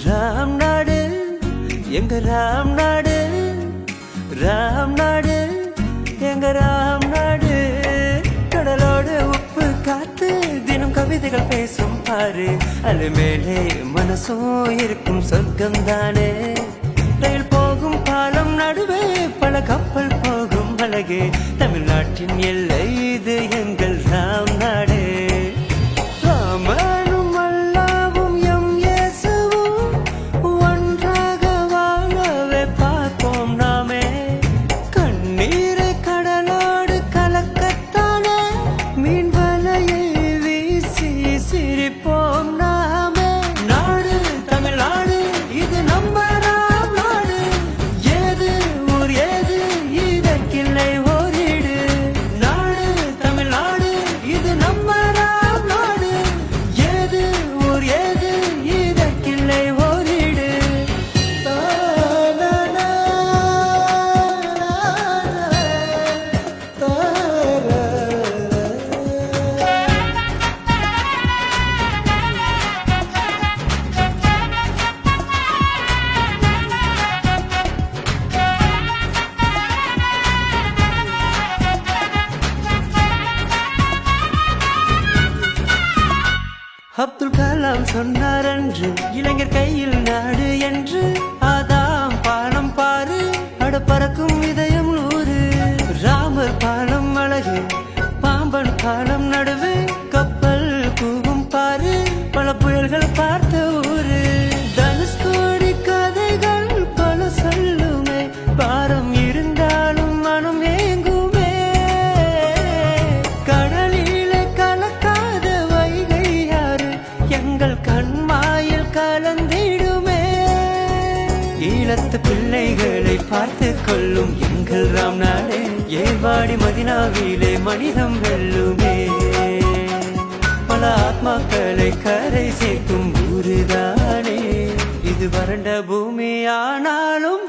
ராம் நாடு எங்க ராம் நாடு, ராம் நாடு எங்க ராம் நாடு. கடலோடு உப்பு காத்து தினம் கவிதைகள் பேசும் பாரு, அது மேலே மனசும் இருக்கும் சொர்க்கம் தானே. ரயில் போகும் பாலம் நடுவே பல கப்பல் போகும் அழகு, தமிழ்நாட்டின் எல்லை இது எங்கள் ராம் நாடு. ராமனும் அல்லாவும் எம் இயேசுவும் ஒன்றாக வாழவே பார்ப்போம் நாமே. கண்ணீரை கடலோடு கலக்கத்தானே, மீன் வலையை வீசி சிரிப்போம் நாமே. நாடு தமிழ்நாடு இது நம்ம ராம் நாடு, ஏது ஊர் ஏது இதற்கில்லை ஓரிடு. நாடு தமிழ்நாடு இது நம்ம ராம் நாடு, ஏது ஊர் ஏது இதற்கில்லை ஓரிடு. தானனா, தாரரா. அப்துல் கலாம் சொன்னார் அன்று, இளைஞர் கையில் நாடு என்று. ஆதாம் பாலம் பாரு, அட பறக்கும் இதயம் 100. ராமர் பாலம் அழகு, பாம்பன் பாலம் நடுவே கப்பல் கூவும் பாரு, பல புயல்கள் பார்த்த ஊரு. தனுஷ்கோடி கதைகள் பல சொல்லுமே, பாரம் இருந்தாலும் மனம் ஏங்குமே. கடலில கலக்காத வைகை யாரு, எங்கள் கண்மாயில் கலந்திடுமே. ஈழத்து பிள்ளைகளை பார்த்து கொள்ளும் எங்கள் ராம் நாடே, ஏவாடி மதினாவிலே மனிதம் வெல்லுமே. பல ஆத்மாக்களை கரை சேர்க்கும் ஊருதானே இது, வறண்ட பூமி ஆனாலும்